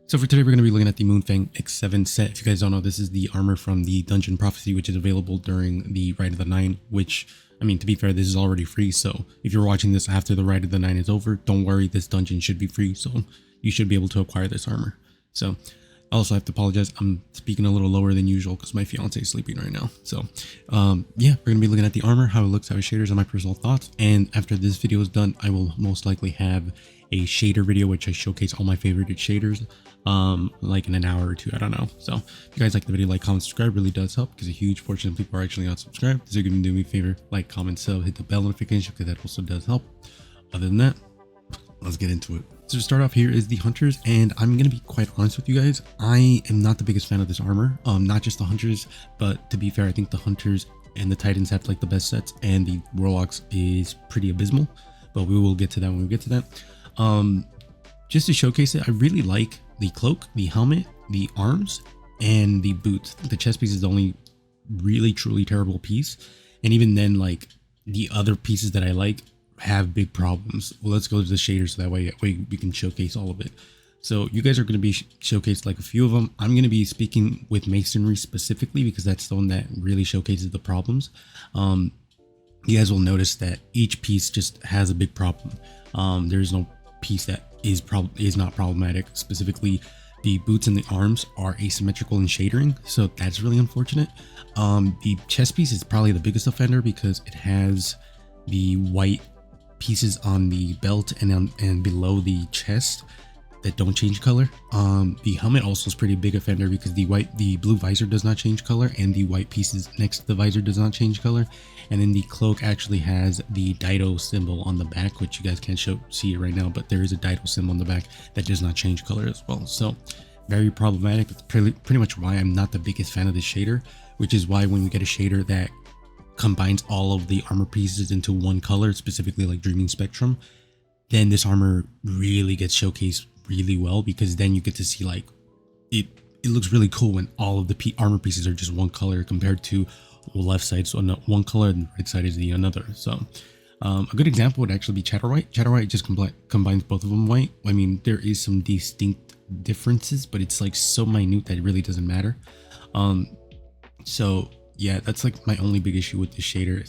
So for today, we're going to be looking at the Moonfang X7 set. If you guys don't know, this is the armor from the Dungeon Prophecy, which is available during the Rite of the Nine, which, I mean, to be fair, this is already free. So if you're watching this after the Rite of the Nine is over, don't worry, this dungeon should be free. So you should be able to acquire this armor. So I also have to apologize. I'm speaking a little lower than usual because my fiance is sleeping right now. So yeah, we're going to be looking at the armor, how it looks, how it shaders, and my personal thoughts. And after this video is done, I will most likely have a shader video, which I showcase all my favorite shaders, like in an hour or two, I don't know. So if you guys like the video, like, comment, subscribe, really does help because a huge portion of people are actually not subscribed. So you're going to do me a favor, like, comment, sub, hit the bell notification because that also does help. Other than that, let's get into it. So to start off, here is the Hunters, and I'm going to be quite honest with you guys. I am not the biggest fan of this armor, not just the Hunters, but to be fair, I think the Hunters and the Titans have like the best sets, and the Warlocks is pretty abysmal, but we will get to that when we get to that. Just to showcase it, I really like the cloak, the helmet, the arms, and the boots. The chest piece is the only really truly terrible piece, and even then, like, the other pieces that I like have big problems. Well, let's go to the shaders so that way we can showcase all of it. So you guys are going to be showcased like a few of them. I'm going to be speaking with masonry specifically because that's the one that really showcases the problems. You guys will notice that each piece just has a big problem. There's no piece that is not problematic. Specifically, the boots and the arms are asymmetrical in shadering, so that's really unfortunate. The chest piece is probably the biggest offender because it has the white pieces on the belt and below the chest that don't change color. The helmet also is pretty big offender because the blue visor does not change color, and the white pieces next to the visor does not change color. And then the cloak actually has the Dido symbol on the back, which you guys can't see it right now, but there is a Dido symbol on the back that does not change color as well. So very problematic. That's pretty much why I'm not the biggest fan of this shader, which is why when we get a shader that combines all of the armor pieces into one color, specifically like Dreaming Spectrum, then this armor really gets showcased really well, because then you get to see, like, it looks really cool when all of the armor pieces are just one color compared to left side so one color and right side is the another. So a good example would actually be Chatterwhite. Chatterwhite just combines both of them white. I mean, there is some distinct differences, but it's like so minute that it really doesn't matter. So yeah, that's like my only big issue with the shader.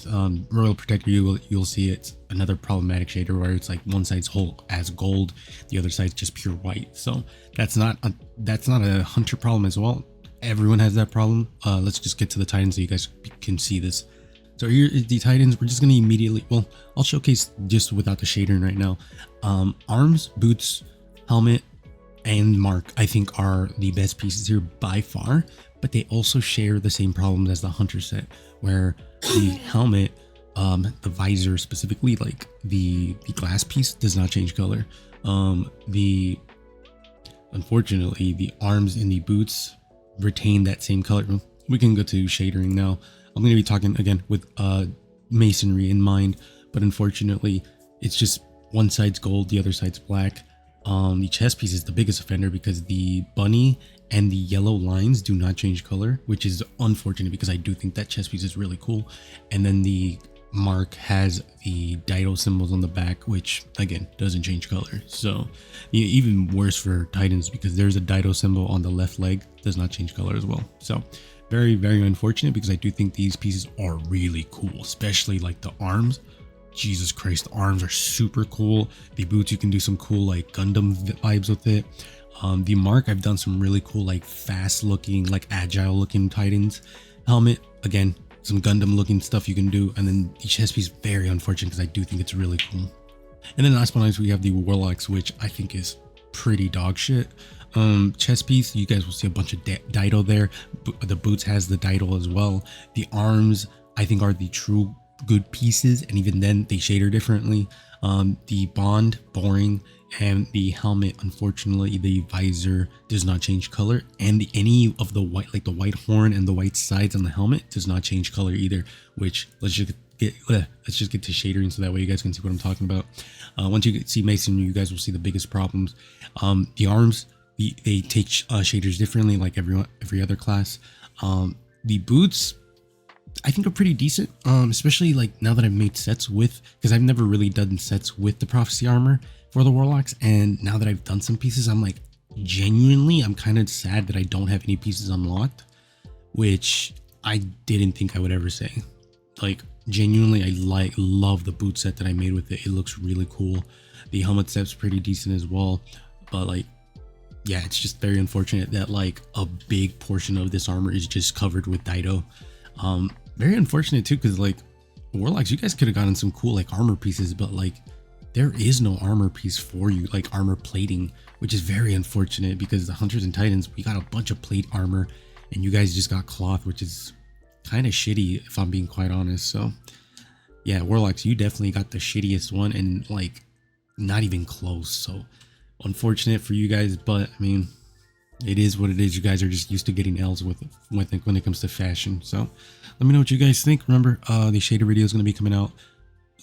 Royal Protector, you'll see it's another problematic shader where it's like one side's whole as gold, the other side's just pure white. So that's not a Hunter problem as well. Everyone has that problem. Let's just get to the Titans so you guys can see this. So here is the Titans. We're just gonna immediately, well, I'll showcase just without the shadering right now. Arms, boots, helmet, and mark I think are the best pieces here by far, but they also share the same problems as the Hunter set, where the helmet, the visor specifically, like the glass piece does not change color. Unfortunately, the arms and the boots retain that same color. We can go to shadering now. I'm going to be talking again with masonry in mind, but unfortunately it's just one side's gold, the other side's black. The chest piece is the biggest offender because the bunny and the yellow lines do not change color, which is unfortunate because I do think that chest piece is really cool. And then the mark has the Dido symbols on the back, which again doesn't change color. So even worse for Titans because there's a Dido symbol on the left leg, does not change color as well. So very, very unfortunate because I do think these pieces are really cool, especially like the arms. Jesus Christ, the arms are super cool. The boots, you can do some cool like Gundam vibes with it. The mark, I've done some really cool like fast looking, like agile looking Titans. Helmet, again, some Gundam looking stuff you can do. And then the chest piece, very unfortunate because I do think it's really cool. And then last but not least, we have the Warlocks, which I think is pretty dog shit. Chest piece, you guys will see a bunch of Dido there. The boots has the Dido as well. The arms, I think, are the true good pieces, and even then they shader differently. The bond, boring, and the helmet, unfortunately the visor does not change color, and any of the white, like the white horn and the white sides on the helmet, does not change color either. Which let's just get to shadering so that way you guys can see what I'm talking about. Once you see masonry, you guys will see the biggest problems. The arms, they take shaders differently, like every other class. The boots, I think, are pretty decent, especially like now that I've made sets with, because I've never really done sets with the prophecy armor for the Warlocks, and now that I've done some pieces, I'm like, genuinely, I'm kind of sad that I don't have any pieces unlocked, which I didn't think I would ever say. Like, genuinely, I love the boot set that I made with it. It looks really cool. The helmet set's pretty decent as well, but like, yeah, it's just very unfortunate that like a big portion of this armor is just covered with Dido. Very unfortunate too, because like Warlocks, you guys could have gotten some cool like armor pieces, but like there is no armor piece for you, like armor plating, which is very unfortunate, because the Hunters and Titans, we got a bunch of plate armor and you guys just got cloth, which is kind of shitty if I'm being quite honest. So yeah, Warlocks, you definitely got the shittiest one, and like not even close. So unfortunate for you guys, but I mean, it is what it is. You guys are just used to getting L's with when it comes to fashion. So let me know what you guys think. Remember, the shader video is going to be coming out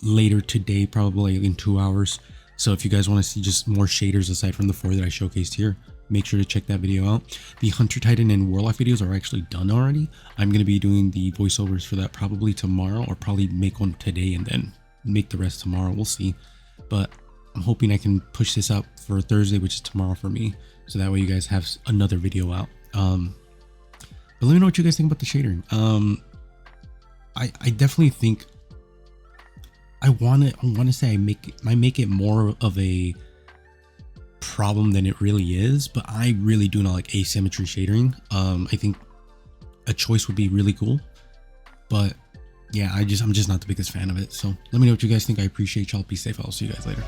later today, probably in 2 hours. So if you guys want to see just more shaders aside from the 4 that I showcased here, make sure to check that video out. The Hunter Titan and Warlock videos are actually done already. I'm going to be doing the voiceovers for that probably tomorrow, or probably make one today and then make the rest tomorrow. We'll see. But I'm hoping I can push this up for Thursday, which is tomorrow for me, so that way you guys have another video out. But let me know what you guys think about the shadering. I definitely think I want to say I make it more of a problem than it really is, but I really do not like asymmetry shadering. I think a choice would be really cool, but yeah, I'm just not the biggest fan of it. So let me know what you guys think. I appreciate y'all. Be safe. I'll see you guys later.